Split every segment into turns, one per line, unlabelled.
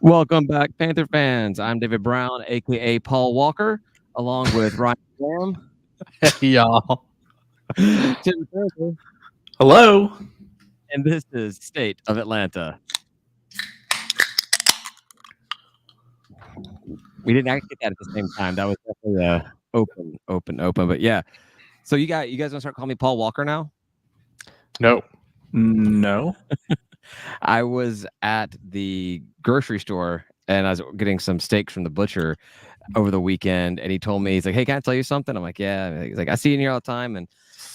Welcome back, Panther fans. I'm David Brown, aka Paul Walker, along with Ryan Graham,
Hey, y'all.
Tim Panther,
Hello.
and this is State of Atlanta. We didn't actually get that at the same time. That was definitely open. But yeah. So you guys gonna start calling me Paul Walker now?
No.
I was at the grocery store and I was getting some steaks from the butcher over the weekend, and he told me, he's like, "Hey, can I tell you something?" I'm like, "Yeah." He's like, "I see you in here all the time." And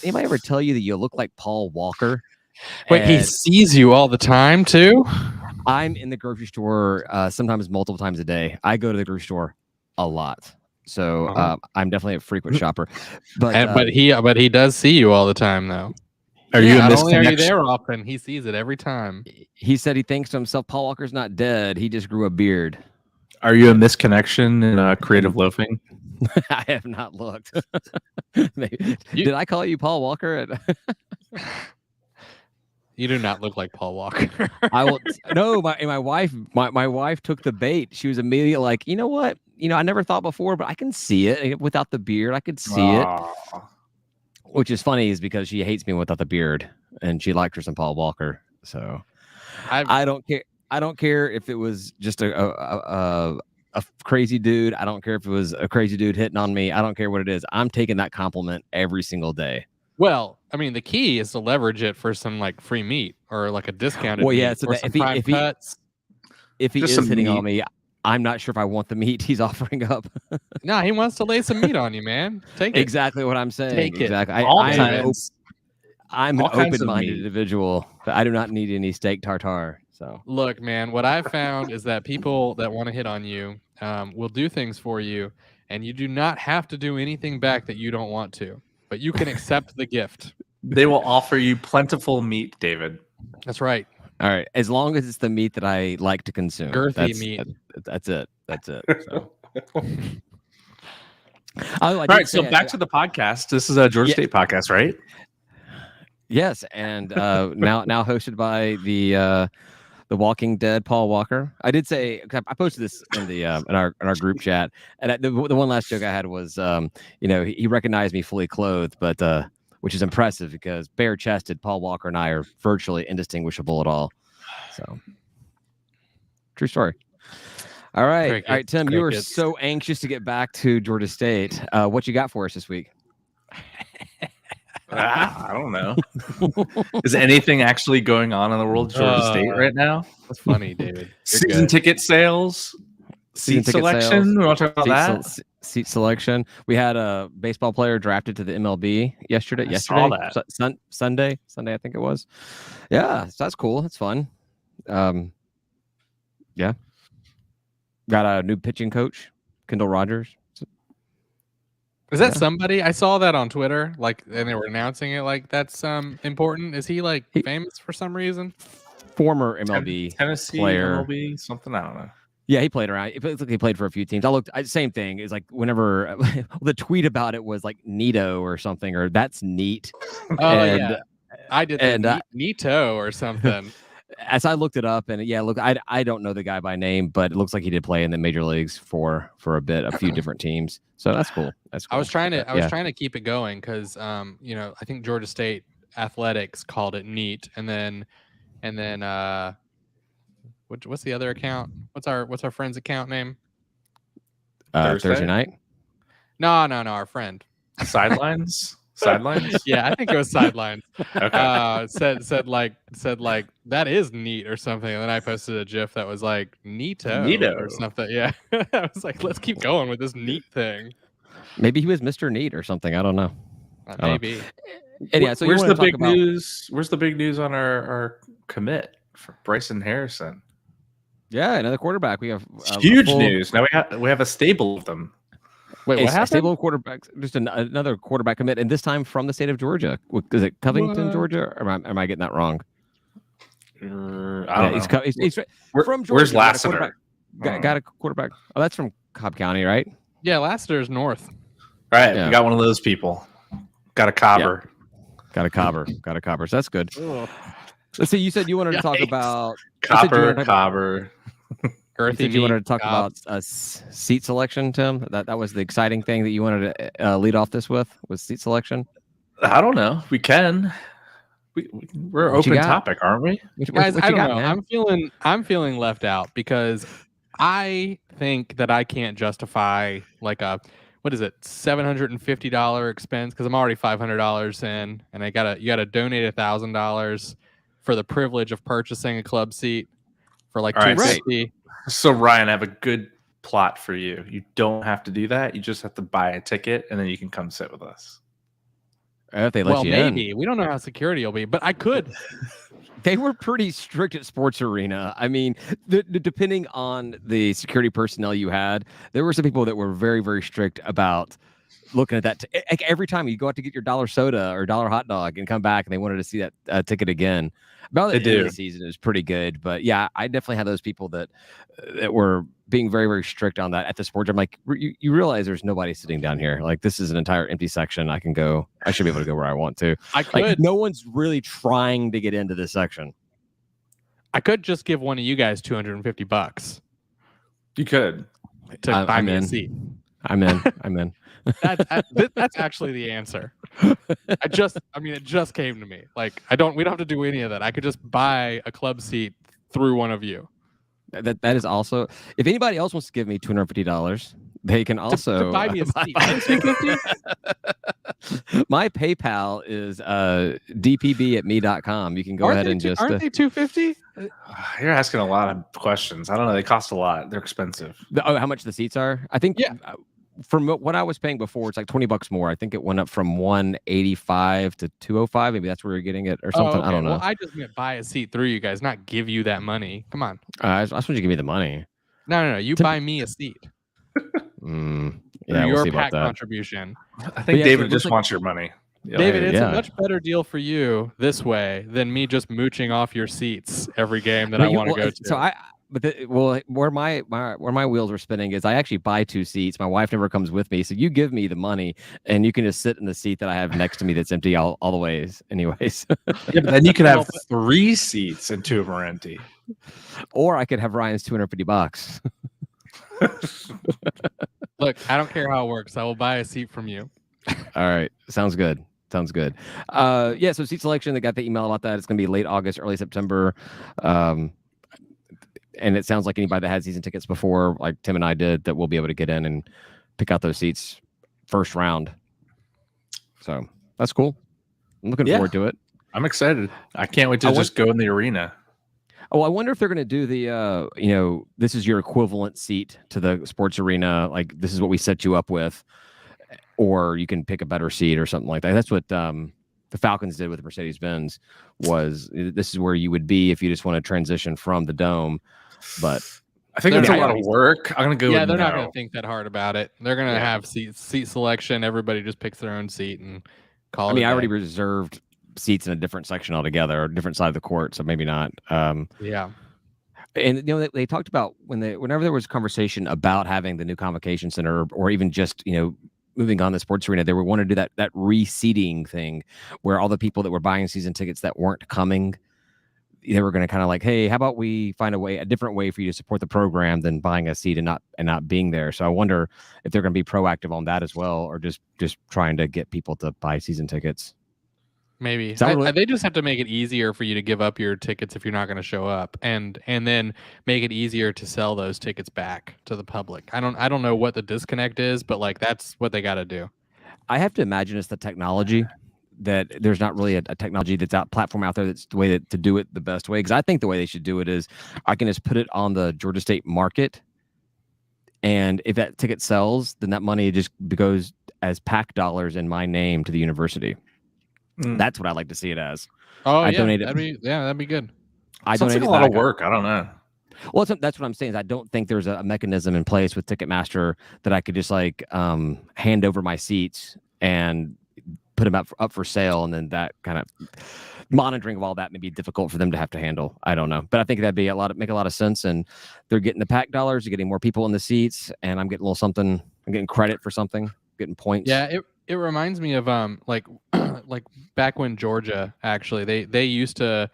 anybody ever tell you that you look like Paul Walker?
Wait, he sees you all the time too?
I'm in the grocery store sometimes multiple times a day. I go to the grocery store a lot. So I'm definitely a frequent shopper.
But he does see you all the time though.
Are you a
Not only are you
misconnection?
there often, he sees it every time.
He said he thinks to himself, Paul Walker's not dead. He just grew a beard.
Are you a misconnection in creative loafing?
I have not looked. Did I call you Paul Walker?
You do not look like Paul Walker.
I will. No, my wife took the bait. She was immediately like, you know what? I never thought before, but I can see it without the beard. I could see it. Which is funny, is because she hates me without the beard, and she liked her some Paul Walker. So I don't care. I don't care if it was just a crazy dude. I don't care if it was a crazy dude hitting on me. I don't care what it is. I'm taking that compliment every single day.
Well, I mean, the key is to leverage it for some like free meat or like a discounted.
Well, yeah.
meat
So
or
that
some prime cuts.
if he
Just
is
some
hitting
meat.
on me, I'm not sure if I want the meat he's offering up.
Nah, he wants to lay some meat on you, man. Take it.
Exactly what I'm saying.
Take it.
Exactly.
All
I'm
kinds.
an
all kinds of
open-minded
meat.
individual. But I do not need any steak tartare. So
Look, man, what I've found is that people that want to hit on you will do things for you, and you do not have to do anything back that you don't want to, but you can accept the gift.
They will offer you plentiful meat, David.
That's right.
all right, as long as it's the meat that I like to consume.
Girthy meat.
That's it. That's it. So.
All right, so back to the podcast. This is a Georgia State podcast, right?
Yes, and now hosted by the Walking Dead Paul Walker. I did say, I posted this in the in our group chat, and the one last joke I had was, he recognized me fully clothed, but which is impressive because bare chested Paul Walker and I are virtually indistinguishable at all. So, true story. All right, Tim, you were so anxious to get back to Georgia State. What you got for us this week?
I don't know. Is anything actually going on in the world of Georgia State right now?
That's funny, David.
Season ticket sales, seat selection. We want to talk about that.
Seat selection. We had a baseball player drafted to the MLB yesterday.
Saw that.
Sunday, I think it was. Yeah, so that's cool. That's fun. Yeah. Got a new pitching coach, Kendall Rogers.
Is that somebody? I saw that on Twitter, and they were announcing it like that's important. Is he famous for some reason?
Former MLB
Tennessee
player.
MLB, something, I don't know.
Yeah, he played around. It looks like he played for a few teams. Same thing. It's like whenever the tweet about it was like Nito or something, or that's neat.
Yeah, I did Nito or something.
As I looked it up, and I don't know the guy by name, but it looks like he did play in the major leagues for a bit, a few different teams. So that's cool. That's cool.
I was trying to keep it going because I think Georgia State Athletics called it neat, and then what's the other account? What's our friend's account name?
Thursday night.
No, our friend.
Sidelines.
Yeah, I think it was sidelines.
Okay.
Said like that is neat or something, and then I posted a GIF that was like Nito or something. Yeah, I was like, let's keep going with this neat thing.
Maybe he was Mr. Neat or something. I don't know.
Maybe.
And yeah, so
where's the big news? Where's the big news on our commit for Bryson Harrison?
Yeah, another quarterback. We have
huge news. Now we have a stable of them.
Wait, what happened? Stable quarterback, just another quarterback commit, and this time from the state of Georgia. Is it Covington, Georgia? Or am I getting that wrong?
I don't know.
He's from Georgia.
Where's Lassiter?
Got a quarterback. Oh, that's from Cobb County, right?
Yeah, Lassiter is north.
Right, we got one of those people. Got a cobber.
Got a cobber. So that's good. Let's see. You said you wanted to talk about
copper.
Are girthy
You said you
meat,
wanted to talk about
gobs.
seat selection, Tim. That was the exciting thing that you wanted to lead off this with, was seat selection.
I don't know. We can. We're
What you
open
got?
topic, aren't we?
Guys,
What
I
you
don't
got,
know.
man?
I'm feeling left out because I think that I can't justify like a what is it, $750 expense because I'm already $500 in, and you gotta donate $1,000 for the privilege of purchasing a club seat for like
All right.
$250.
So Ryan, I have a good plot for you. You don't have to do that. You just have to buy a ticket, and then you can come sit with us.
If they let
Well,
you
maybe
in.
we don't know how security will be, but I could.
They were pretty strict at Sports Arena. I mean, depending on the security personnel you had, there were some people that were very, very strict about looking at that. Like every time you go out to get your dollar soda or dollar hot dog and come back, and they wanted to see that ticket again. About the
They
end of
do.
the season, it was pretty good. But yeah, I definitely had those people that were being very, very strict on that at the sports. I'm like, you realize there's nobody sitting down here. Like this is an entire empty section. I should be able to go where I want to.
I
Like
could.
no one's really trying to get into this section.
I could just give one of you guys $250
You could.
to buy
I'm
me a
in.
seat.
I'm in.
That's actually the answer. It just came to me. Like we don't have to do any of that. I could just buy a club seat through one of you.
That is also. If anybody else wants to give me $250, they can also
to buy me a seat. $250?
My PayPal is dpb@me.com. You can go ahead and just.
Aren't they $250?
You're asking a lot of questions. I don't know. They cost a lot. They're expensive.
How much the seats are? I think.
Yeah.
From what I was paying before, it's like $20 more. I think it went up from $185 to $205. Maybe that's where you're getting it or something.
Oh, okay.
I don't know.
Well, I just meant buy a seat through you guys, not give you that money. Come on.
I just want you to give me the money.
No. You buy me a seat.
Yeah,
Through
we'll
your
see about
PAC
that.
contribution.
I think
yeah,
David
so
just wants your money. Yeah.
David, it's
yeah.
a much better deal for you this way than me just mooching off your seats every game that
But
I want to go to.
So where my wheels are spinning is I actually buy 2 seats. My wife never comes with me, so you give me the money and you can just sit in the seat that I have next to me that's empty all the ways. Anyways,
Yeah, but then you could have 3 seats and 2 of them are empty.
or I could have Ryan's $250.
Look, I don't care how it works. I will buy a seat from you.
All right, sounds good. Yeah, so seat selection. They got the email about that. It's going to be late August, early September. And it sounds like anybody that had season tickets before, like Tim and I did, that will be able to get in and pick out those seats first round. So that's cool. I'm looking forward to it.
I'm excited. I can't wait to just go in the arena.
Oh, I wonder if they're going to do the, this is your equivalent seat to the sports arena. Like this is what we set you up with, or you can pick a better seat or something like that. That's what the Falcons did with Mercedes-Benz. Was this is where you would be if you just want to transition from the dome. But
I think that's a lot of work. I'm going to go.
Yeah, they're not going to think that hard about it. They're going to have seat selection. Everybody just picks their own seat and call it.
I already reserved seats in a different section altogether, or a different side of the court, so maybe not.
Yeah.
And they talked about whenever there was conversation about having the new convocation center, or even just moving on the sports arena, they were wanting to do that reseating thing where all the people that were buying season tickets that weren't coming, they were going to kind of like, hey, how about we find a different way for you to support the program than buying a seat and not being there. So I wonder if they're going to be proactive on that as well, or just trying to get people to buy season tickets.
Maybe they just have to make it easier for you to give up your tickets if you're not going to show up, and then make it easier to sell those tickets back to the public. I don't know what the disconnect is, but like that's what they got to do.
I have to imagine it's the technology, that there's not really a technology platform out there that's the way to do it the best way. Because I think the way they should do it is I can just put it on the Georgia State market, and if that ticket sells, then that money just goes as PAC dollars in my name to the university. That's what I like to see it as.
Oh,
I donate it.
That'd be good.
I
donate
donate
a lot of work. I don't know.
Well, that's what I'm saying. Is I don't think there's a mechanism in place with Ticketmaster that I could just hand over my seats and put them up for sale, and then that kind of monitoring of all that may be difficult for them to have to handle. I don't know, but I think that'd be make a lot of sense. And they're getting the PAC dollars, they're getting more people in the seats, and I'm getting a little something. I'm getting credit for something, getting points.
Yeah, it reminds me of like back when Georgia actually they used to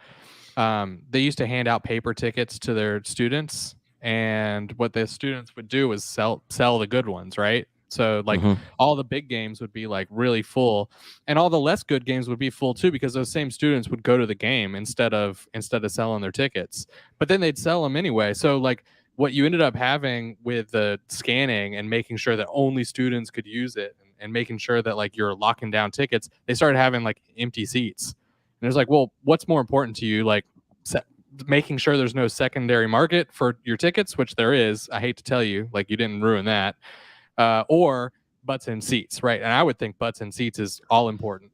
hand out paper tickets to their students, and what the students would do is sell the good ones, right? So like
Mhm.
all the big games would be like really full, and all the less good games would be full too, because those same students would go to the game instead of selling their tickets. But then they'd sell them anyway. So like what you ended up having with the scanning and making sure that only students could use it, and making sure that like you're locking down tickets, they started having like empty seats. And it's like, well, what's more important to you? Like making sure there's no secondary market for your tickets, which there is. I hate to tell you, like you didn't ruin that. Or butts in seats, right? And I would think butts in seats is all important.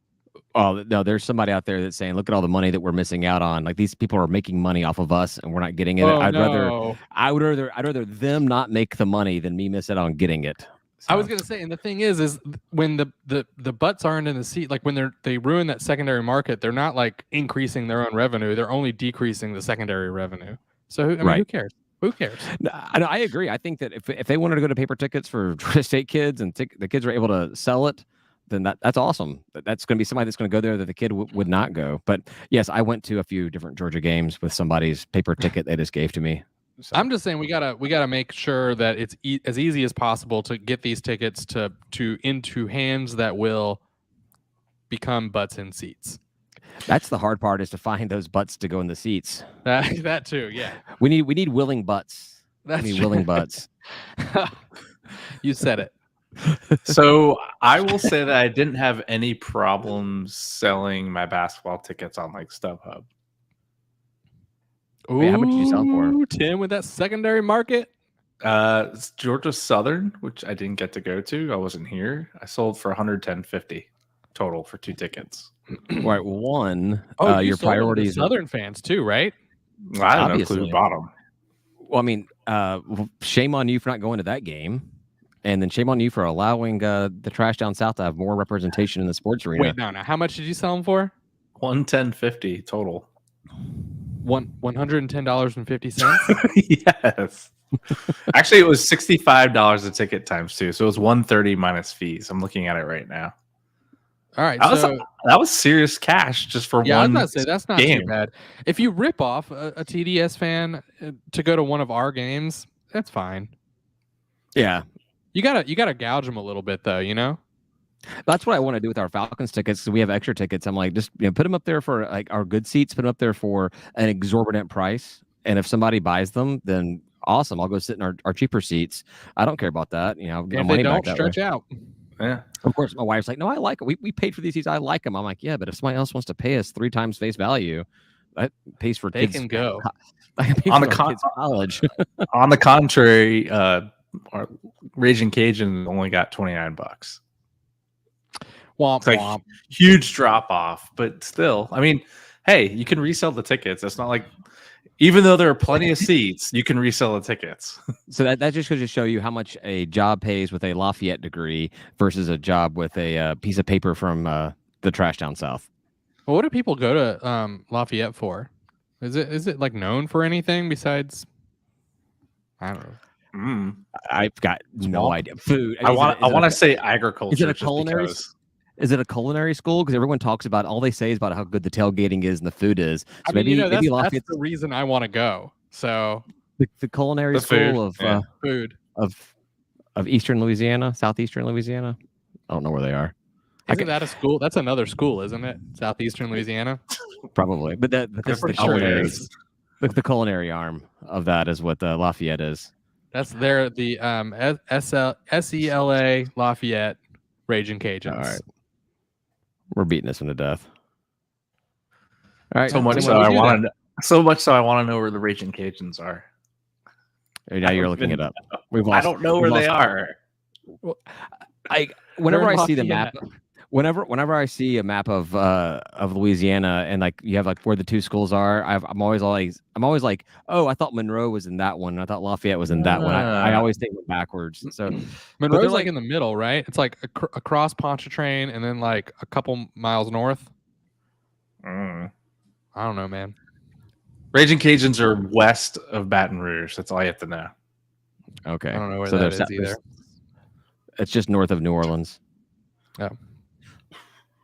Oh no, there's somebody out there that's saying, look at all the money that we're missing out on. Like these people are making money off of us, and we're not getting it.
Oh,
I'd
no.
rather them not make the money than me miss out on getting it.
I was gonna say, and the thing is when the butts aren't in the seat, like when they ruin that secondary market, they're not like increasing their own revenue; they're only decreasing the secondary revenue. So I mean, who cares? Who cares?
No, I agree. I think that if they wanted to go to paper tickets for state kids and the kids are able to sell it, then that's awesome. That's going to be somebody that's going to go there that the kid would not go. But yes, I went to a few different Georgia games with somebody's paper ticket they just gave to me. So.
I'm just saying we gotta make sure that it's as easy as possible to get these tickets to into hands that will become butts in seats.
That's the hard part, is to find those butts to go in the seats.
That too, yeah.
We need willing butts.
That's
we need willing butts.
You said it.
So I will say that I didn't have any problems selling my basketball tickets on like StubHub.
Ooh,
wait, how much did you sell for?
Tim, with that secondary market?
It's Georgia Southern, which I didn't get to go to. I wasn't here. I sold for $110.50 total for 2 tickets.
Right, one.
Oh,
your
sold them to
priorities.
Southern fans too, right?
Well, I don't know
Obviously.
who bought them.
Well, I mean, shame on you for not going to that game, and then shame on you for allowing the Trash Down South to have more representation in the sports arena.
Wait, no. How much did you sell them for?
$110.50 total.
$110.50.
Yes. Actually, it was $65 a ticket times 2, so it was $130 minus fees. I'm looking at it right now.
All right,
that was serious cash just for
yeah,
one.
I was about to say that's not
game.
too bad. If you rip off a TDS fan to go to one of our games, that's fine.
Yeah,
you gotta gouge them a little bit though, you know.
That's what I want to do with our Falcons tickets. So we have extra tickets. I'm like, just put them up there for like our good seats. Put them up there for an exorbitant price. And if somebody buys them, then awesome. I'll go sit in our cheaper seats. I don't care about that. I'll get my
If
money
they
back
don't
that way.
stretch out.
Yeah.
Of course, my wife's like, no, I like it. We paid for these seats. I like them. I'm like, yeah, but if somebody else wants to pay us 3 times face value, that pays for
They
kids.
can go.
On the
kids' college.
On the contrary, our Raging Cajun only got $29.
Womp
It's like
womp.
huge drop off, but still, I mean, hey, you can resell the tickets. It's not like, even though there are plenty of seats, you can resell the tickets.
So that just goes to show you how much a job pays with a Lafayette degree versus a job with a piece of paper from the Trash Down South.
Well, what do people go to Lafayette for? Is it like known for anything besides? I don't know.
I've got no idea. Food.
I want to say agriculture.
Is it a culinary? Is it a culinary school? Because everyone talks about, all they say is about how good the tailgating is and the food is. So
I mean,
maybe
that's the reason I want to go. So
the culinary school of
food
of Eastern Louisiana, Southeastern Louisiana. I don't know where they are.
Isn't that a school? That's another school, isn't it? Southeastern Louisiana.
Probably, but this is the culinary arm of that is what Lafayette is.
That's the SELA Lafayette Raging Cajuns.
All right. We're beating this one to death. All right.
So much so I want to know where the Raging Cajuns are.
Now you're looking it up.
I don't know where they are.
Whenever I see the map, whenever I see a map of Louisiana and like you have like where the 2 schools are, I'm always like, oh, I thought Monroe was in that one. I thought Lafayette was in that one. I always think backwards. So
Monroe's like in the middle, right? It's like across Pontchartrain and then like a couple miles north. I don't know, man.
Raging Cajuns are west of Baton Rouge. That's all you have to know.
Okay.
I don't know where that is either.
It's just north of New Orleans.
Oh.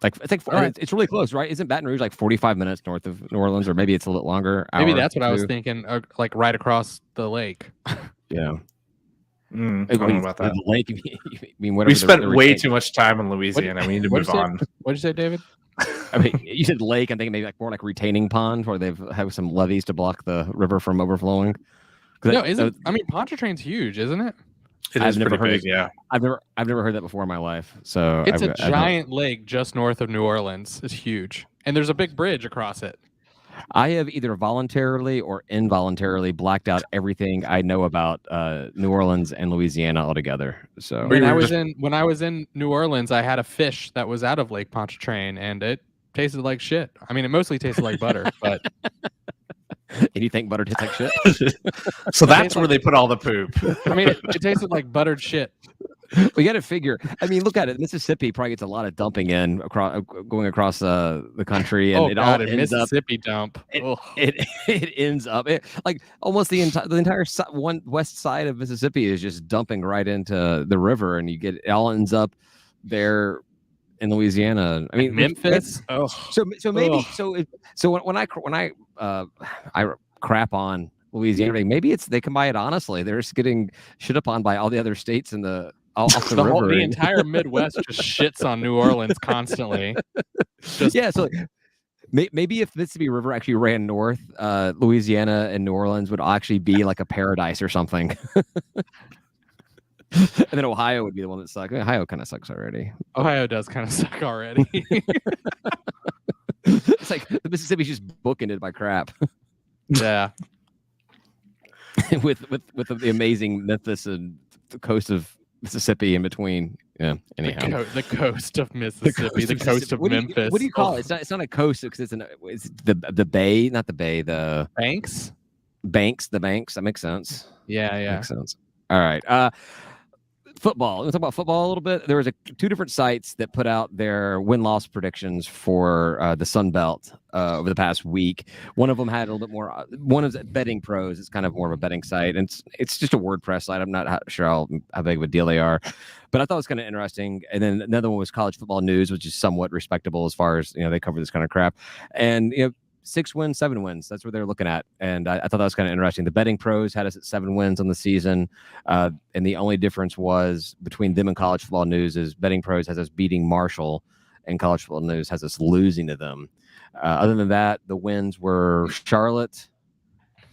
It's really close, right? Isn't Baton Rouge like 45 minutes north of New Orleans, or maybe it's a little longer?
Maybe
hour,
that's what I was
two?
thinking. Like right across the lake.
Yeah.
I don't know about that.
The lake. You mean whatever?
We spent
the
way
retaining-
too much time in Louisiana. We need to move on.
What'd you say, David?
I mean, you said lake. I'm thinking maybe like more like retaining pond, where they've have some levees to block the river from overflowing.
No, I mean, Pontchartrain's huge, isn't it?
It
I've
is
never
pretty
heard
big, yeah.
I've never heard that before in my life. So
It's a
I don't-
giant lake just north of New Orleans. It's huge, and there's a big bridge across it.
I have either voluntarily or involuntarily blacked out everything I know about New Orleans and Louisiana altogether. So
When I was in New Orleans, I had a fish that was out of Lake Pontchartrain, and it tasted like shit. I mean, it mostly tasted like butter, but
and you think butter tastes like shit?
So that's where they put all the poop.
I mean, it tasted like buttered shit.
We got to figure. I mean, look at it. Mississippi probably gets a lot of dumping in going across the country, and it all ends
Mississippi
up.
dump.
It ends up like almost the entire one west side of Mississippi is just dumping right into the river, and it all ends up there in Louisiana. I mean,
Memphis.
So maybe when I crap on Louisiana, maybe they can buy it honestly. They're just getting shit upon by all the other states in the off the river.
The entire Midwest just shits on New Orleans constantly.
So maybe if Mississippi River actually ran north, Louisiana and New Orleans would actually be like a paradise or something. And then Ohio would be the one that sucks. Ohio kind of sucks already.
Ohio does kind of suck already.
It's like the Mississippi's just bookended by crap.
Yeah.
with the amazing Memphis and the coast of Mississippi in between. Yeah. Anyhow,
the coast of Mississippi, the coast of Memphis.
What do you call it? It's not a coast because it's the bay, not the bay. The
banks.
The banks. That makes sense.
Yeah.
Makes sense. All right. Football. Let's talk about football a little bit. There was two different sites that put out their win-loss predictions for the Sun Belt over the past week. One of them had a little bit more. One is Betting Pros. It's kind of more of a betting site, and it's just a WordPress site. I'm not sure how big of a deal they are, but I thought it was kind of interesting. And then another one was College Football News, which is somewhat respectable as far as they cover this kind of crap. And 6 wins, 7 wins. That's what they're looking at. And I thought that was kind of interesting. The Betting Pros had us at 7 wins on the season. And the only difference was between them and College Football News is Betting Pros has us beating Marshall and College Football News has us losing to them. Other than that, the wins were Charlotte,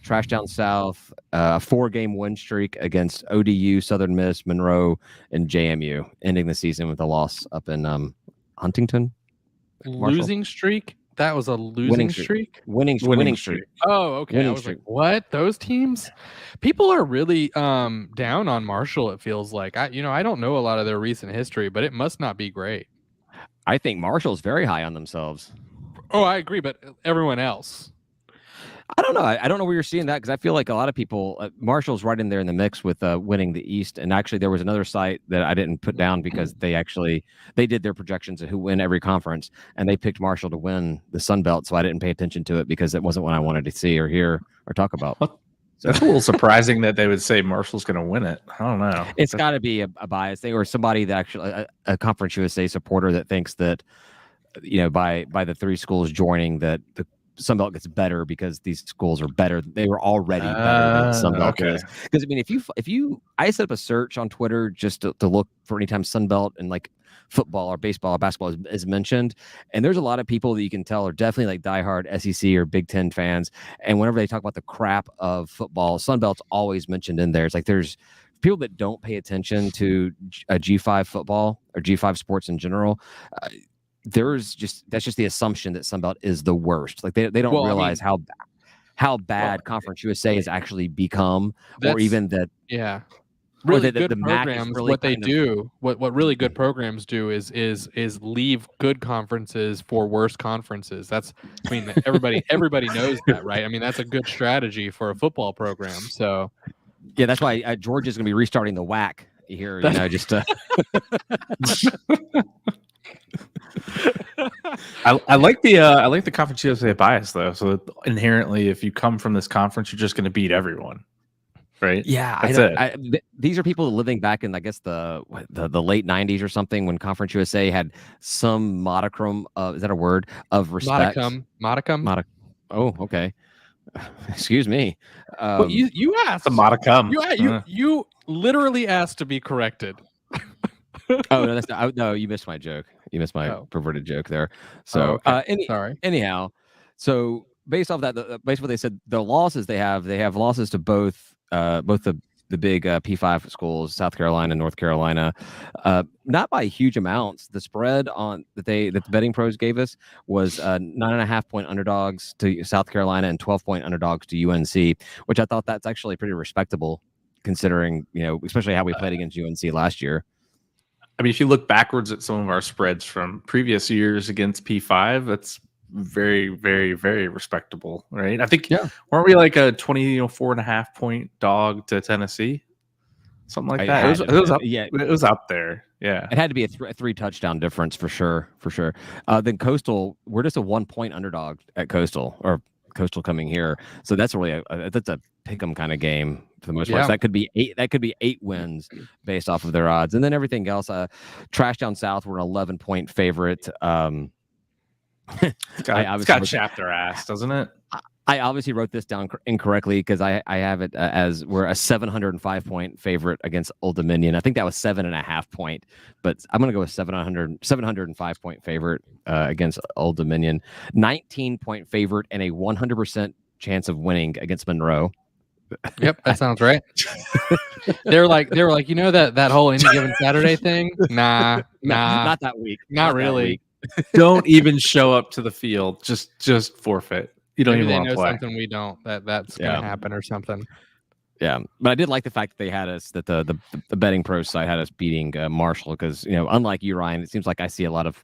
Trash Down South, a 4-game win streak against ODU, Southern Miss, Monroe, and JMU, ending the season with a loss up in Huntington.
Losing streak? That was a losing streak?
Winning streak.
Oh, okay. I was like, what? Those teams? People are really down on Marshall, it feels like. I don't know a lot of their recent history, but it must not be great.
I think Marshall's very high on themselves.
Oh, I agree, but everyone else.
I don't know. I don't know where you're seeing that because I feel like a lot of people, Marshall's right in there in the mix with winning the East. And actually, there was another site that I didn't put down because they did their projections of who win every conference, and they picked Marshall to win the Sun Belt. So I didn't pay attention to it because it wasn't what I wanted to see or hear or talk about.
That's a little surprising that they would say Marshall's going to win it. I don't know.
It's got to be a bias thing or somebody that actually a Conference USA supporter that thinks that by the 3 schools joining that the Sun Belt gets better because these schools are better. They were already better than Sun Belt is. Because I mean, I set up a search on Twitter just to look for anytime Sun Belt and like football or baseball or basketball is mentioned, and there's a lot of people that you can tell are definitely like diehard SEC or Big Ten fans. And whenever they talk about the crap of football, Sun Belt's always mentioned in there. It's like there's people that don't pay attention to G5 football or G5 sports in general. That's just the assumption that Sun Belt is the worst. Like they don't realize how bad Conference USA has actually become, or even that.
Yeah, really good
the
programs.
Really
what they do, what really good programs do is leave good conferences for worse conferences. Everybody knows that, right? I mean, that's a good strategy for a football program. So
yeah, that's why Georgia's going to be restarting the WAC here. Just.
I like the Conference USA bias though. So inherently, if you come from this conference, you're just going to beat everyone. right?
Yeah,
That's it.
these are people living back in, I guess, the late '90s or something, when Conference USA had some modicum of, is that a word, of respect?
Modicum.
Oh, okay. Excuse me.
Well, you asked.
The modicum.
You literally asked to be corrected.
Oh no, that's not. No, you missed my joke. You missed my perverted joke there. So,
okay. Sorry.
Anyhow, so based off that, based what they said, the losses they have losses to both the big P5 schools, South Carolina and North Carolina, not by huge amounts. The spread on that the betting pros gave us was 9.5-point underdogs to South Carolina and 12-point underdogs to UNC, which I thought that's actually pretty respectable, considering, especially how we played against UNC last year.
I mean, if you look backwards at some of our spreads from previous years against P5, that's very, very, very respectable, right? I think, weren't we like a 4.5-point dog to Tennessee? Something like that. It was up, it was up there. Yeah.
It had to be a 3 touchdown difference for sure. Then Coastal, we're just a 1-point underdog at Coastal, or Coastal coming here. So that's really that's a pick 'em kind of game for the most part. So that could be 8 wins based off of their odds. And then everything else, Trash Down South, we're an 11-point favorite.
It's got chapped their ass, doesn't it?
I obviously wrote this down incorrectly, because I have it as we're a 705-point favorite against Old Dominion. I think that was 7.5 point, but I'm going to go with 705-point favorite against Old Dominion. 19-point favorite and a 100% chance of winning against Monroe.
Yep, that sounds right. they were like, that whole Any Given Saturday thing. Nah,
not that week.
Not really.
Don't even show up to the field. Just forfeit. You don't
Maybe
even
they
want to
know
play.
something we don't. That's gonna happen or something.
Yeah, but I did like the fact that they had us, that the betting pro site had us beating Marshall, because unlike you, Ryan, it seems like I see a lot of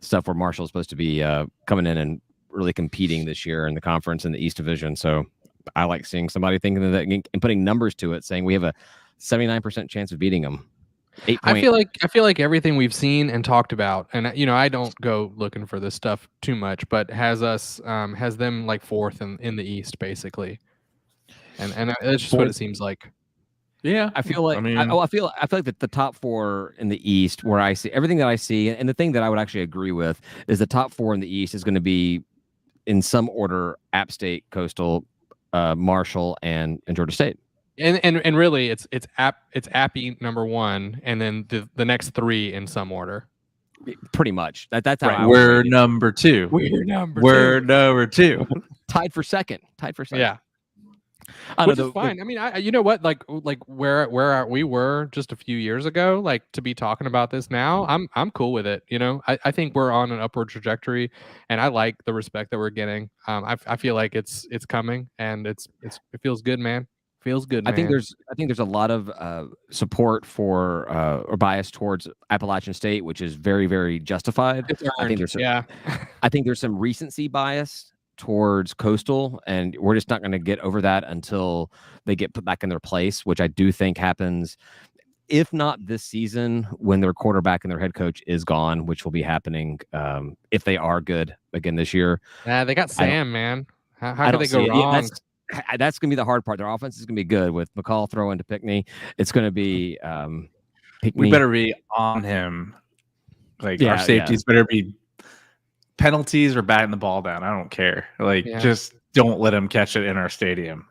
stuff where Marshall is supposed to be coming in and really competing this year in the conference in the East Division. So I like seeing somebody thinking that and putting numbers to it, saying we have a 79% chance of beating them.
I feel like everything we've seen and talked about, and I don't go looking for this stuff too much, but has them like fourth in the East basically, and that's just what it seems like.
Yeah,
I feel like I feel like that the top 4 in the East, where I see everything that I see, and the thing that I would actually agree with is the top 4 in the East is going to be, in some order, App State, Coastal, Marshall, and Georgia State.
And really, it's Appy number 1, and then the next 3 in some order.
Pretty much. That's how
right. We're number 2.
We're number 2.
Tied for second.
Yeah. Which is fine. I mean, you know what? Like where we were just a few years ago, like, to be talking about this now, I'm cool with it. I think we're on an upward trajectory, and I like the respect that we're getting. I feel like it's coming, and it feels good, man. Feels good, man.
I think there's a lot of support for or bias towards Appalachian State, which is very, very justified. I think there's some recency bias towards Coastal, and we're just not going to get over that until they get put back in their place, which I do think happens, if not this season, when their quarterback and their head coach is gone, which will be happening if they are good again this year.
Yeah, they got Sam, man. How could they go wrong?
That's going to be the hard part. Their offense is going to be good with McCall throwing to Pickney. It's going to be Pickney.
We better be on him. Like, our safeties better be penalties or batting the ball down. I don't care. Just don't let him catch it in our stadium.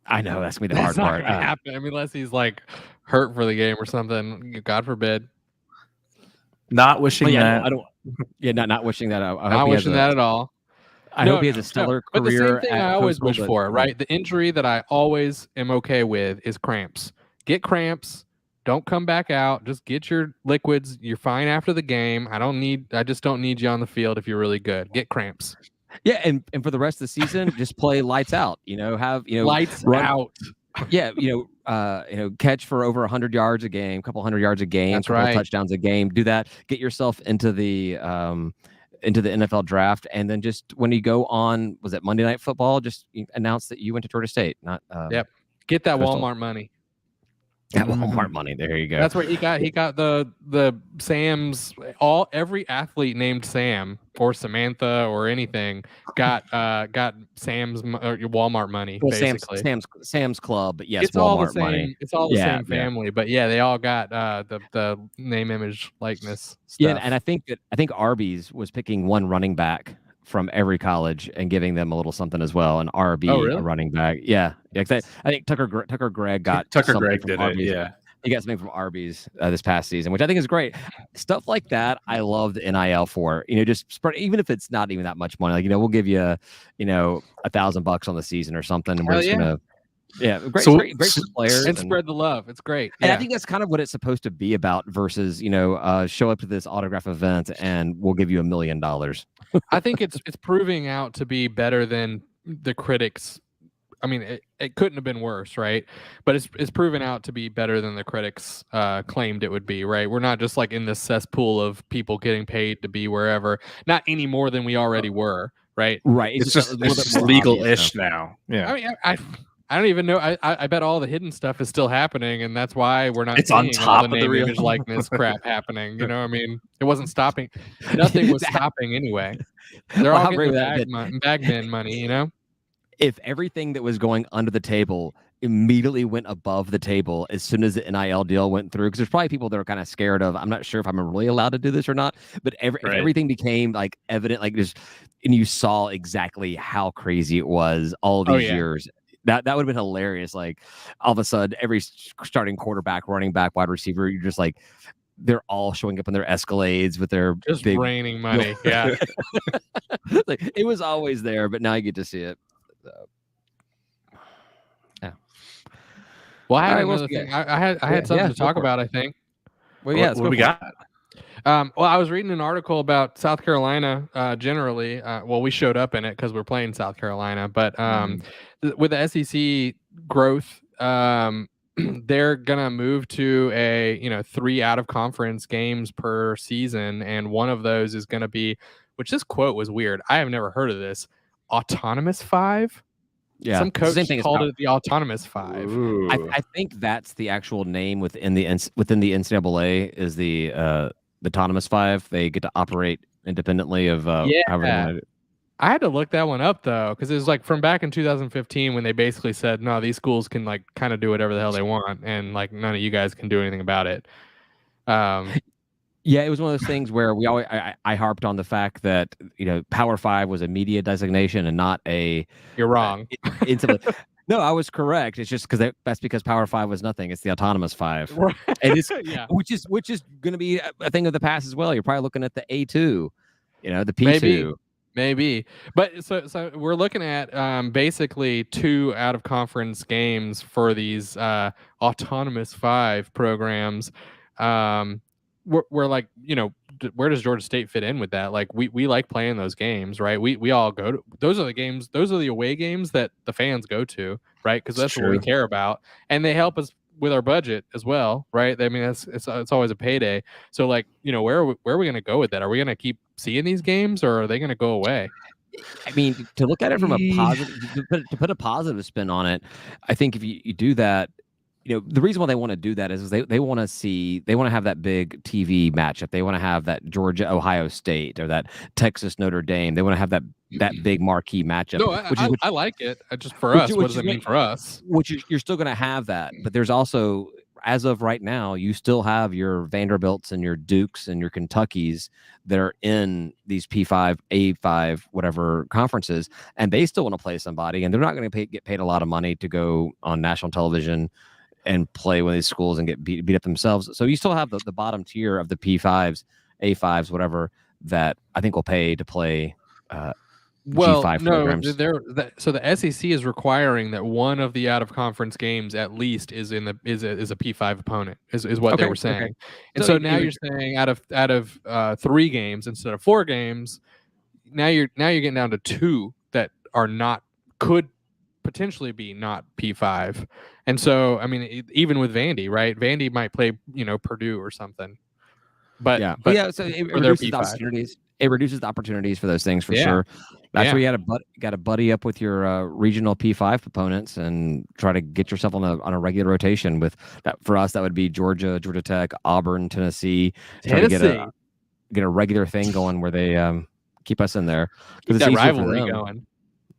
I know that's going to be the hard part.
Not happen. I mean, unless he's like hurt for the game or something. God forbid.
Not wishing that.
I don't. Yeah, not wishing that.
Not wishing that at all.
I hope he has a stellar career.
But the same thing I always wish for, right? The injury that I always am okay with is cramps. Get cramps. Don't come back out. Just get your liquids. You're fine after the game. I just don't need you on the field if you're really good. Get cramps.
Yeah, and for the rest of the season, just play lights out.
Lights out.
Yeah, catch for over 100 yards a game, couple 100 yards a game,
That's
couple
right.
touchdowns a game. Do that. Get yourself into the NFL draft, and then just when you go on, was it Monday Night Football? Just announce that you went to Georgia State. Not
Yep. Get that
Coastal.
Walmart money.
Yeah, Walmart money. There you go.
That's where he got the Sam's every athlete named Sam or Samantha or anything got Sam's Walmart money,
well,
basically.
Sam's Club, but yes,
It's all the
Walmart
same.
money.
It's all the same family, but yeah, they all got the name, image, likeness stuff.
Yeah, and I think Arby's was picking one running back from every college and giving them a little something as well. An RB,
really?
a running back. Yeah. I think Tucker Gregg got
Tucker
something
Gregg
from
did
Arby's.
it. Yeah.
He got something from Arby's this past season, which I think is great. Stuff like that, I love the NIL for. Just spread, even if it's not even that much money. Like, we'll give you, $1,000 on the season or something, and we're just gonna. Yeah, great, great for players
and spread the love. It's great,
and I think that's kind of what it's supposed to be about. Versus, show up to this autograph event and we'll give you $1 million.
I think it's proving out to be better than the critics. I mean, it couldn't have been worse, right? But it's proven out to be better than the critics claimed it would be, right? We're not just like in this cesspool of people getting paid to be wherever, not any more than we already were, right?
Right.
It's just legal-ish now. Yeah.
I mean, I don't even know. I bet all the hidden stuff is still happening, and that's why we're not.
It's on top
all the
of
name,
the real
image, likeness crap happening. I mean, it wasn't stopping. Nothing was stopping anyway. They're all getting bag bin money.
If everything that was going under the table immediately went above the table as soon as the NIL deal went through, because there's probably people that are kind of scared of, I'm not sure if I'm really allowed to do this or not, but if everything became like evident, like just, and you saw exactly how crazy it was all these years, that would have been hilarious. Like, all of a sudden, every starting quarterback, running back, wide receiver, you're just like, they're all showing up in their Escalades with their
just
big
raining money. Yeah.
Like, it was always there, but now you get to see it. So, yeah.
Well, I had another thing. I had something to talk about, I think.
Well, yeah.
What we got?
Well, I was reading an article about South Carolina generally. Well, we showed up in it because we're playing South Carolina. But with the SEC growth, they're going to move to a 3 out-of-conference games per season. And one of those is going to be, which this quote was weird. I have never heard of this. Autonomous 5.
Yeah,
some coach called it the Autonomous 5.
I think that's the actual name within the NCAA is the Autonomous 5. They get to operate independently of however.
I had to look that one up though, because it was like from back in 2015 when they basically said, no, these schools can like kind of do whatever the hell they want, and like none of you guys can do anything about it.
Yeah, it was one of those things where I harped on the fact that Power 5 was a media designation and not a.
You're wrong.
No, I was correct. It's just that's because Power 5 was nothing. It's the Autonomous 5,
right.
And it's which is going to be a thing of the past as well. You're probably looking at the A2, the P2.
Maybe. But so we're looking at basically 2 out-of-conference games for these Autonomous 5 programs. We're like, where does Georgia State fit in with that? Like, we like playing those games, right? We all go to those are the games. Those are the away games that the fans go to, right? Because that's what we care about, and they help us with our budget as well, right? I mean, it's always a payday. So, like, where are we going to go with that? Are we going to keep seeing these games, or are they going to go away?
I mean, to look at it from a positive, to put a positive spin on it, I think if you do that. The reason why they want to do that is they want to have that big TV matchup. They want to have that Georgia Ohio State or that Texas Notre Dame. They want to have that big marquee matchup.
No, I like it. Just for us, what does it mean for us?
You're still going to have that, but there's also, as of right now, you still have your Vanderbilts and your Dukes and your Kentuckys that are in these P5, A5, whatever conferences, and they still want to play somebody, and they're not going to get paid a lot of money to go on national television and play with these schools and get beat up themselves. So you still have the bottom tier of the P5s, A5s, whatever, that I think will pay to play G5 programs.
So the SEC is requiring that one of the out-of-conference games at least is a P5 opponent, is what they were saying. Okay. And so now you're saying out of 3 games instead of 4 games, now you're getting down to 2 that are could potentially be not P5. And so, I mean, even with Vandy, right? Vandy might play, Purdue or something. But
yeah,
but
so it
for their
reduces the
P5.
opportunities. It reduces the opportunities for those things for
Yeah.
sure. That's
Yeah.
where you got to buddy up with your regional P5 opponents and try to get yourself on a regular rotation. With that, for us, that would be Georgia, Georgia Tech, Auburn, Tennessee. Try to get a regular thing going where they keep us in there
Keep
because it's
that
easier for
rivalry
them.
going.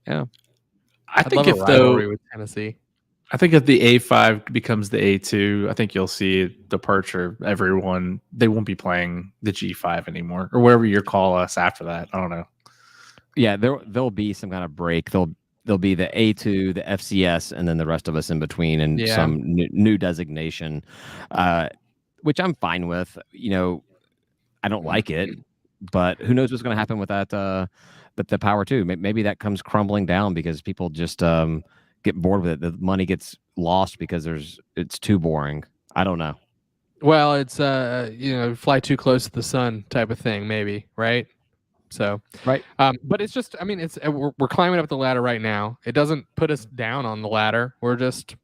Yeah,
I'd love a rivalry with Tennessee.
I think if the A5 becomes the A2, I think you'll see a departure of everyone. They won't be playing the G5 anymore, or whatever you call us after that. I don't know.
Yeah, there'll be some kind of break. There'll be the A2, the FCS, and then the rest of us in between, and some new designation, which I'm fine with. You know, I don't like it, but who knows what's going to happen with that? The power too. Maybe that comes crumbling down because people just get bored with it. The money gets lost because it's too boring. I don't know.
Well, it's fly too close to the sun type of thing, maybe, right? So,
right.
But it's just, I mean, it's we're climbing up the ladder right now. It doesn't put us down on the ladder. We're just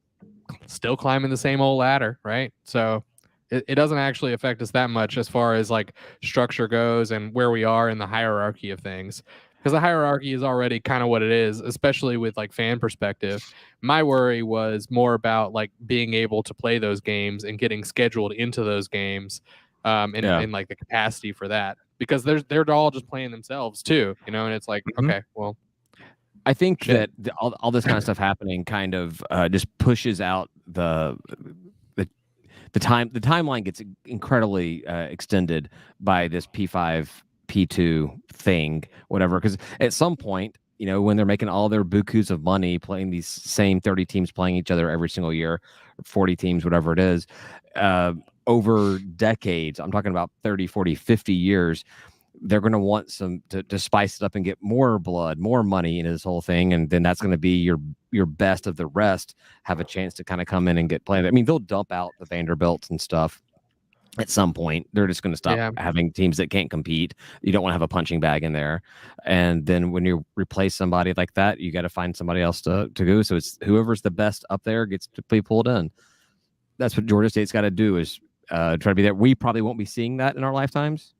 still climbing the same old ladder, right? So it doesn't actually affect us that much as far as like structure goes and where we are in the hierarchy of things. Because the hierarchy is already kind of what it is, especially with like fan perspective. My worry was more about like being able to play those games and getting scheduled into those games, and like the capacity for that. Because they're all just playing themselves too, you know, and it's like, okay, well,
I think that all this kind of stuff happening kind of just pushes out the time. The timeline gets incredibly extended by this P5 P2 thing, whatever. Because at some point, you know, when they're making all their bukus of money playing these same 30 teams playing each other every single year, 40 teams, whatever it is, over decades, I'm talking about 30, 40, 50 years, they're going to want some to spice it up and get more blood, more money into this whole thing. And then that's going to be your best of the rest have a chance to kind of come in and get played. I mean, they'll dump out the Vanderbilts and stuff at some point. They're just going to stop having teams that can't compete. You don't want to have a punching bag in there. And then when you replace somebody like that, you got to find somebody else to go. So it's whoever's the best up there gets to be pulled in. That's what Georgia State's got to do is try to be there. We probably won't be seeing that in our lifetimes,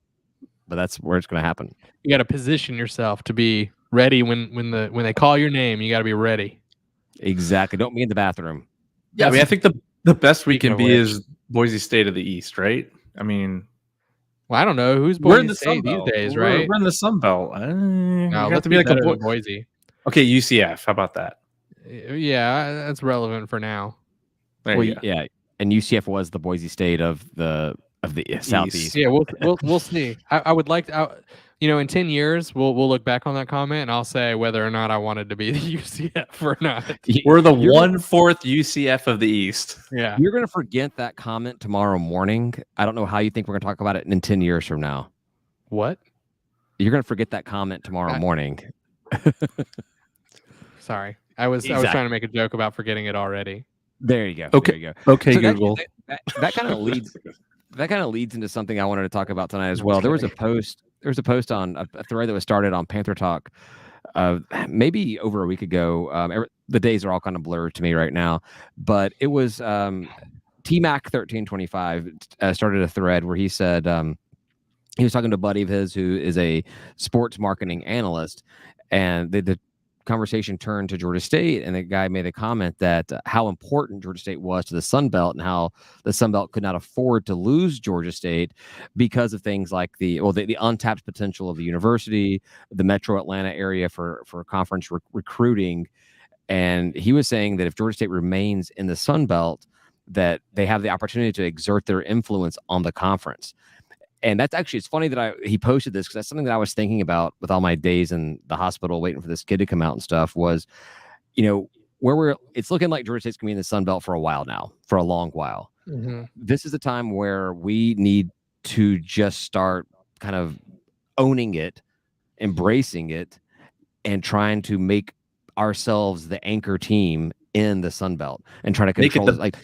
but that's where it's going to happen.
You got to position yourself to be ready when they call your name. You got to be ready.
Exactly. Don't be in the bathroom.
Yeah, I mean, I think the best we can be is Boise State of the East, right? I mean,
well, I don't know who's Boise State these days, right?
We're in the Sun Belt.
No, have to be like a Boise.
Okay, UCF. How about that?
Yeah, that's relevant for now.
Yeah, and UCF was the Boise State of the Southeast.
Yeah, we'll see. I would like to, in 10 years we'll look back on that comment and I'll say whether or not I wanted to be the UCF or not.
We're the 1/4 UCF of the East.
Yeah,
you're gonna forget that comment tomorrow morning. I don't know how you think we're gonna talk about it in 10 years from now.
What?
You're gonna forget that comment tomorrow morning.
Sorry, I was trying to make a joke about forgetting it already.
There you go.
Okay.
There you go.
Okay, so Google.
That kind of leads. That kind of leads into something I wanted to talk about tonight as well. There was a post on a thread that was started on Panther Talk, maybe over a week ago. The days are all kind of blurred to me right now, but it was TMac1325 started a thread where he said he was talking to a buddy of his who is a sports marketing analyst, and the conversation turned to Georgia State, and the guy made a comment that how important Georgia State was to the Sun Belt and how the Sun Belt could not afford to lose Georgia State because of things like the untapped potential of the university, the Metro Atlanta area for conference recruiting. And he was saying that if Georgia State remains in the Sun Belt, that they have the opportunity to exert their influence on the conference. And that's actually, it's funny that he posted this because that's something that I was thinking about with all my days in the hospital waiting for this kid to come out and stuff was, it's looking like Georgia State's going to be in the Sun Belt for a while now, for a long while.
Mm-hmm.
This is a time where we need to just start kind of owning it, embracing it, and trying to make ourselves the anchor team in the Sun Belt and try to control it.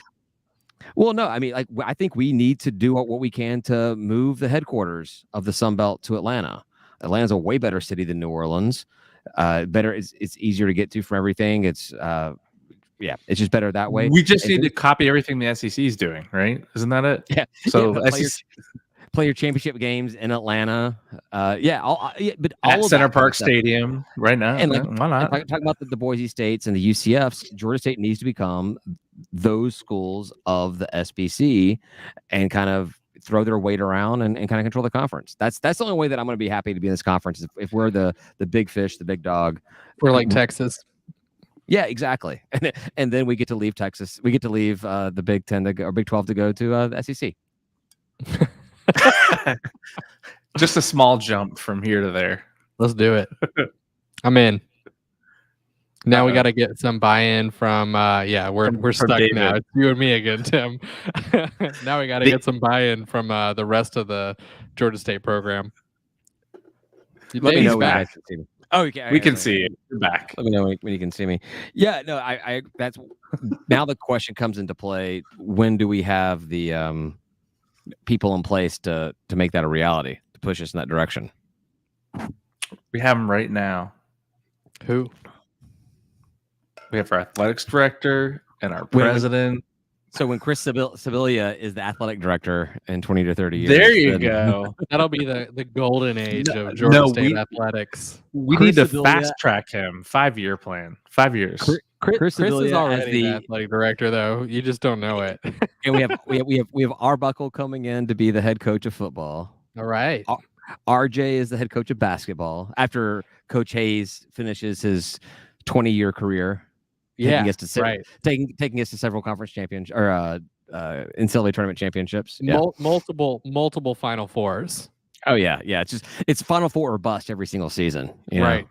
Well, no, I mean, I think we need to do what we can to move the headquarters of the Sun Belt to Atlanta. Atlanta's a way better city than New Orleans. It's easier to get to for everything. It's it's just better that way.
We just need to copy everything the SEC is doing, right? Isn't that it?
Yeah.
So
play your championship games in Atlanta. But all
At
of
Center
that kind of
Park
stuff.
Stadium right now.
And like,
why not?
talking about the Boise States and the UCFs, Georgia State needs to become those schools of the SBC and kind of throw their weight around and kind of control the conference. That's the only way that I'm going to be happy to be in this conference is if we're the big fish, the big dog.
We're like Texas.
Yeah, exactly. And then we get to leave Texas. We get to leave the Big 10 to go, or Big 12 to go to the SEC.
Just a small jump from here to there.
Let's do it. I'm in. Now we got to get some buy-in from. We're
from
stuck
David.
now. It's you and me again, Tim. Now we got to get some buy-in from the rest of the Georgia State program.
Let me know when you
back.
guys can see me. Oh,
We can see it. You're back.
Let me know when you can see me. Yeah, no, I that's now the question comes into play. When do we have the people in place to make that a reality, to push us in that direction?
We have them right now.
Who?
We have our athletics director and our president.
So when Chris Sibilia is the athletic director in 20 to 30 years.
There you go.
That'll be the golden age of Georgia State athletics.
We
Chris
need to
Sibilia-
fast track him. 5-year plan. 5 years.
Chris
Chris is
Sibilia
already
as
the
the
athletic director, though. You just don't know it.
and we have Arbuckle coming in to be the head coach of football.
All right.
RJ is the head coach of basketball after Coach Hayes finishes his 20-year career.
Yeah,
taking us to several conference championships or NCAA tournament championships. Yeah.
Multiple Final Fours.
Oh yeah. It's Final Four or bust every single season. You know?
Right.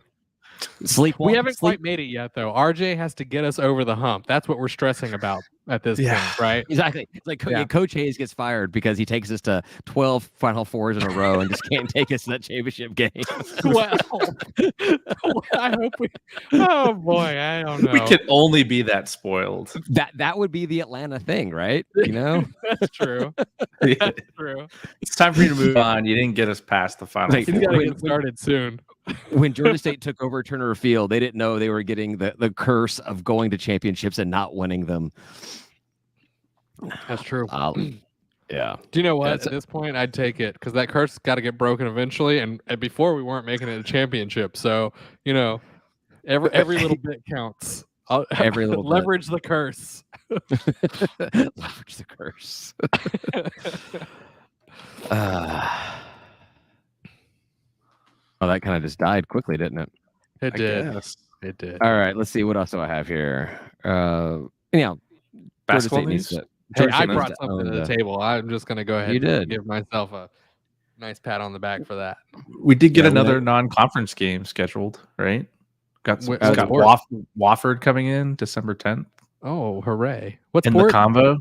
We
haven't quite made it yet, though. RJ has to get us over the hump. That's what we're stressing about at this point, right?
Exactly. It's like Coach Hayes gets fired because he takes us to 12 Final Fours in a row and just can't take us to that championship game.
Well, I hope we. Oh boy, I don't know.
We can only be that spoiled.
That would be the Atlanta thing, right? You know,
that's true. That's true.
It's time for you to move on. You didn't get us past the final.
He's got to get started soon.
When Georgia State took over Turner Field, they didn't know they were getting the curse of going to championships and not winning them.
That's true.
Yeah.
Do you know what? At this point, I'd take it because that curse got to get broken eventually. And before, we weren't making it a championship. So, every little bit counts.
Every little
leverage the curse.
Leverage the curse. Oh, that kind of just died quickly, didn't it?
It did.
It did.
All right, let's see. What else do I have here?
Basketball news.
Hey, I brought something to the table. I'm just going to go ahead
and
give myself a nice pat on the back for that.
We did get another non-conference game scheduled, right? Got Wofford coming in December 10th.
Oh, hooray. What's
in the combo?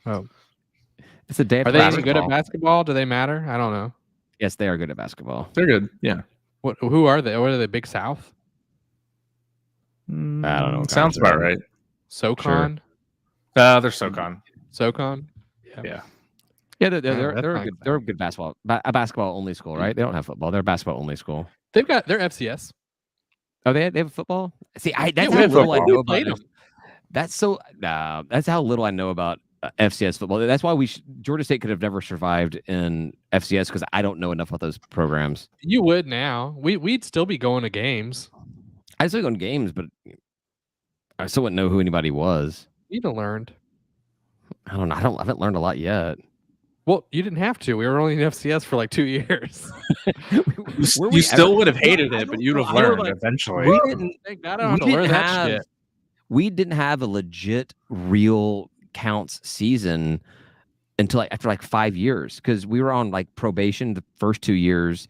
Oh.
It's a day.
Are they any good at basketball? Do they matter? I don't know.
Yes, they are good at basketball.
They're good. Yeah.
Who are they? What are they? Big South?
I don't know.
Sounds about right.
SoCon?
They're SoCon.
SoCon?
Yeah. Yeah, they're a good basketball. A basketball only school, right? They don't have football. They're a basketball only school.
They're FCS.
Oh, they have football. See, that's how little I know about them. That's how little I know about FCS football. That's why Georgia State could have never survived in FCS because I don't know enough about those programs.
You would now. We'd still be going to games.
I still go to games, but I still wouldn't know who anybody was.
You'd have learned.
I don't know. I haven't learned a lot yet.
Well, you didn't have to. We were only in FCS for like 2 years.
you still would have hated it, but you'd have learned eventually.
We didn't. Thank God I don't have to learn that shit.
We didn't have a legit, real counts season until after 5 years because we were on probation the first 2 years.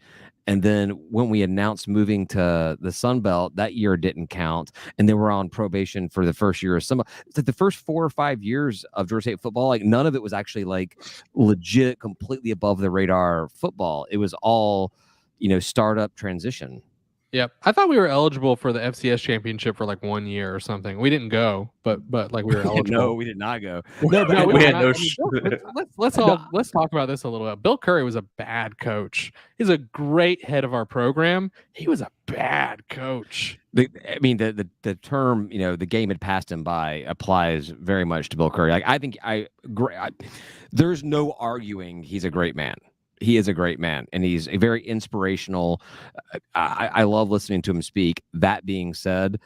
And then when we announced moving to the Sun Belt, that year didn't count. And then we're on probation for the first year of some. The first 4 or 5 years of Georgia State football, none of it was actually legit, completely above the radar football. It was all, startup transition.
Yep. I thought we were eligible for the FCS championship for 1 year or something. We didn't go, but we were eligible.
No, we did not go.
No, but
we had no.
Let's talk about this a little bit. Bill Curry was a bad coach. He's a great head of our program. He was a bad coach.
The term, the game had passed him by applies very much to Bill Curry. I think there's no arguing he's a great man. he is a great man, and he's a very inspirational. I love listening to him speak. That being said,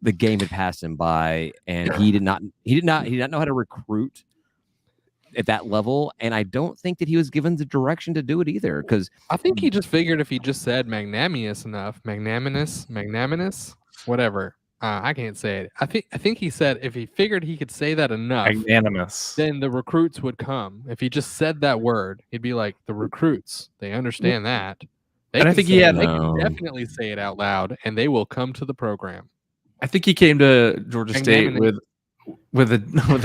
the game had passed him by, and he did not know how to recruit at that level, and I don't think that he was given the direction to do it either. Because
I think he just figured if he just said magnanimous, whatever. I can't say it. I think he said if he figured he could say that enough,
Magnanimous.
then the recruits would come. If he just said that word, he'd be like, the recruits, they understand that. They
And I
can
think
say
he
it.
had-
They can definitely say it out loud, and they will come to the program.
I think he came to Georgia State
Magnanimous.
with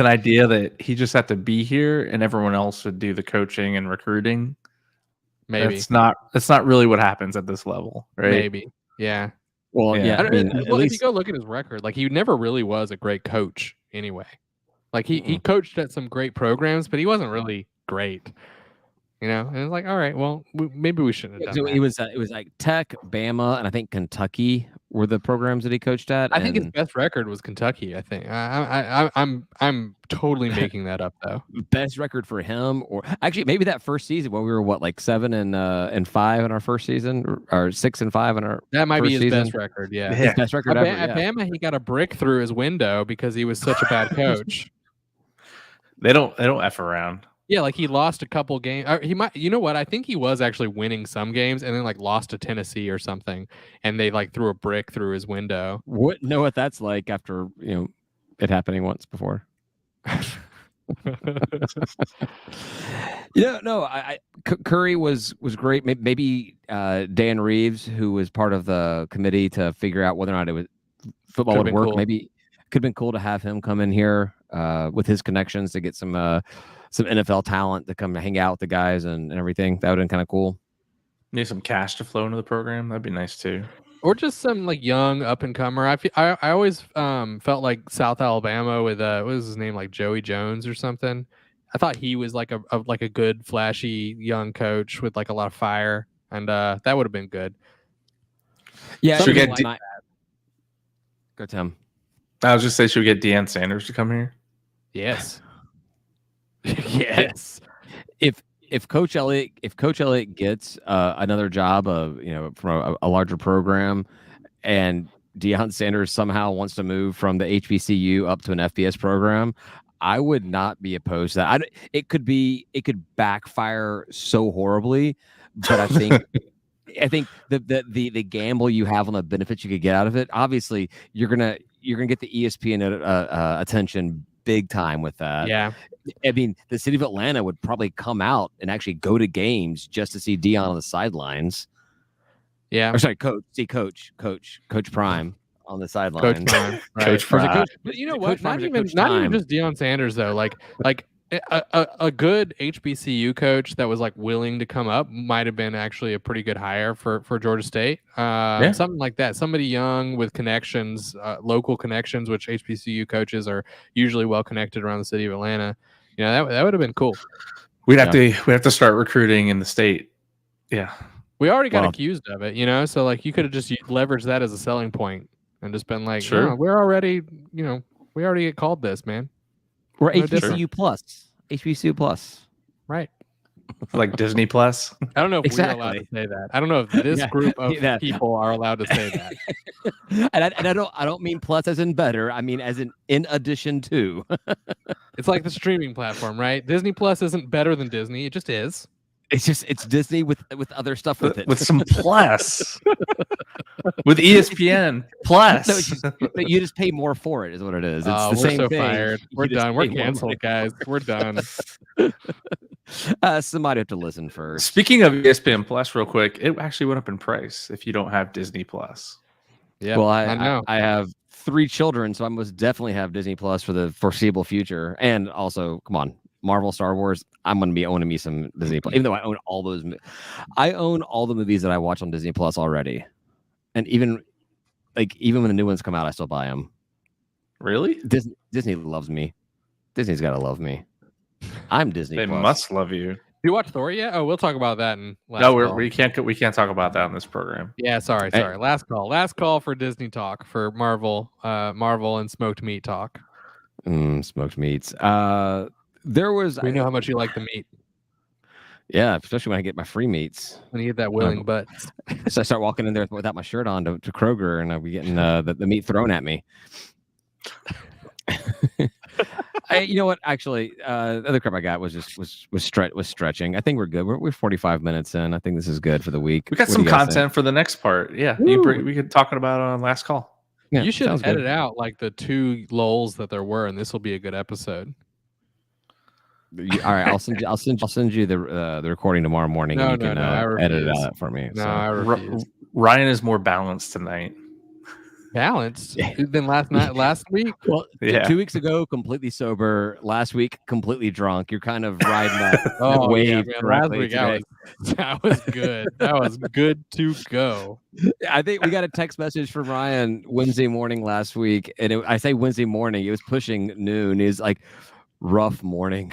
an idea that he just had to be here and everyone else would do the coaching and recruiting.
Maybe.
That's not really what happens at this level, right?
Maybe. Yeah.
well,
Yeah.
yeah, I mean, at
Well, if you
least
go look at his record, like he never really was a great coach anyway. Like he coached at some great programs, but he wasn't really great. And it's like, all right, well, maybe we shouldn't have done
so
that.
it was like Tech, Bama, and I think Kentucky were the programs that he coached at.
I think his
and
best record was Kentucky. I think I'm totally making that up though.
best record for him, or actually maybe that first season when we were like 7-5 in our first season, or 6-5 in our
That might be
first
his best
season.
record. Yeah.
His best record ever.
At
Yeah.
Bama, he got a brick through his window because he was such a bad coach.
They don't F around.
Yeah, like he lost a couple games. He might, you know what? I think he was actually winning some games and then like lost to Tennessee or something, and they like threw a brick through his window.
Wouldn't know what that's like after it happening once before. Curry was great. Maybe Dan Reeves, who was part of the committee to figure out whether or not football would work.
Cool.
Maybe could have been cool to have him come in here with his connections to get some NFL talent to come hang out with the guys and everything. That would have been kind of cool.
Need some cash to flow into the program. That'd be nice too.
Or just some like young up and comer. I always felt like South Alabama with what was his name, like Joey Jones or something. I thought he was like a good flashy young coach with like a lot of fire, and that would have been good.
Yeah,
should we get
go Tim.
I was just saying, should we get Deion Sanders to come here?
Yes. Yes.
If Coach Elliott gets another job from a larger program, and Deion Sanders somehow wants to move from the HBCU up to an FBS program, I would not be opposed to that. It could backfire so horribly, but I think the gamble you have on the benefits you could get out of it. Obviously, you're gonna get the ESPN attention big time with that.
Yeah.
I mean, the city of Atlanta would probably come out and actually go to games just to see Deion on the sidelines.
Yeah.
Or sorry, Coach Prime on the sidelines.
Coach Prime. Right.
Coach Prime.
But you know what?
Coach Prime
Not
is
even
Coach Time.
just Deion Sanders though. Like a good HBCU coach that was like willing to come up might have been actually a pretty good hire for Georgia State. Something like that. Somebody young with connections, local connections, which HBCU coaches are usually well connected around the city of Atlanta. That would have been cool.
We have to start recruiting in the state. Yeah.
We already got accused of it, so like you could have just leveraged that as a selling point and just been like,
sure,
no, we're already, we already get called this, man.
We're
No
HBCU plus. HBCU plus.
Right.
Like Disney Plus.
I don't know if
Exactly.
we're allowed to say that. I don't know if this group of people are allowed to say that.
and I don't mean plus as in better. I mean as in addition to.
It's like the streaming platform, right? Disney Plus isn't better than Disney. It just is.
It's Disney with other stuff with it.
With some plus. With ESPN plus.
No, you just pay more for it, is what it is. It's the
we're
same
so
thing.
fired. We're
You just
done. We're
pay more
canceled,
money.
guys. We're done.
Somebody have to listen first.
Speaking of ESPN Plus, real quick, it actually went up in price if you don't have Disney Plus.
Yeah.
Well,
I know.
I have 3 children, so I must definitely have Disney Plus for the foreseeable future. And also, come on, Marvel, Star Wars. I'm going to be owning me some Disney Plus, even though I own all those. I own all the movies that I watch on Disney Plus already, and even when the new ones come out, I still buy them.
Really?
Disney loves me. Disney's got to love me. I'm Disney.
They
Plus.
must love you.
You watch Thor yet? Oh, we'll talk about that in last
No,
call.
we can't talk about that on this program.
Yeah, sorry. Last call for Disney talk, for Marvel and smoked meat talk.
Smoked meats. There was.
We know how much you like the meat.
Yeah, especially when I get my free meats.
When you get that willing butt.
So I start walking in there without my shirt on to Kroger, and I'll be getting the meat thrown at me. You know what? Actually, the other crap I got was stretching. I think we're good. We're 45 minutes in. I think this is good for the week.
We got some content for the next part. Yeah, we could talk about it on last call.
Yeah, you should edit out like the 2 lulls that there were, and this will be a good episode.
All right, I'll send you the recording tomorrow morning, and you can edit it out for me.
No, I refuse.
Ryan is more balanced tonight.
Balanced than last week.
Well, 2 weeks ago, completely sober. Last week, completely drunk. You're kind of riding that wave.
Yeah, last week that was good. That was good to go.
I think we got a text message from Ryan Wednesday morning last week, and I say Wednesday morning. It was pushing noon. He's like, rough morning.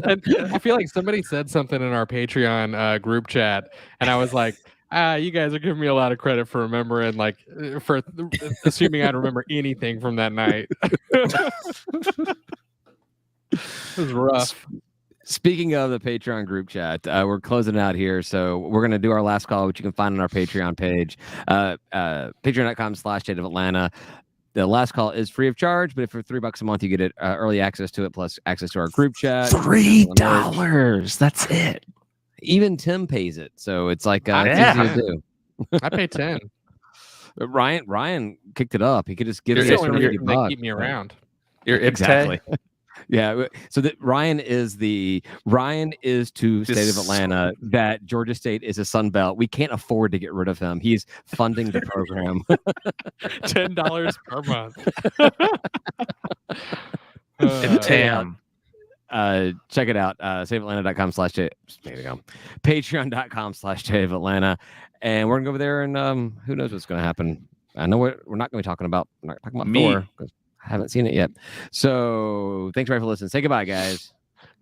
And I feel like somebody said something in our Patreon group chat, and I was like, you guys are giving me a lot of credit for remembering, like, for assuming I'd remember anything from that night. It was rough.
Speaking of the Patreon group chat, we're closing out here. So we're going to do our last call, which you can find on our Patreon page, patreon.com/stateofatlanta. The last call is free of charge, but if for $3 a month, you get early access to it, plus access to our group chat.
$3. That's it.
Even Tim pays it, so it's like it's easy to do.
I pay 10.
Ryan kicked it up. He could just give
it.
They
keep me around.
You're
exactly. Yeah. So that Ryan is to state of Atlanta that Georgia State is a Sun Belt. We can't afford to get rid of him. He's funding the program.
$10 per month.
TAM.
Check it out. SaveAtlanta.com/J. There you go. Patreon.com/JaveAtlanta. And we're gonna go over there and who knows what's gonna happen. I know we're not gonna be talking about Thor because I haven't seen it yet. So thanks for listening. Say goodbye, guys.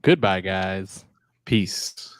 Goodbye, guys.
Peace.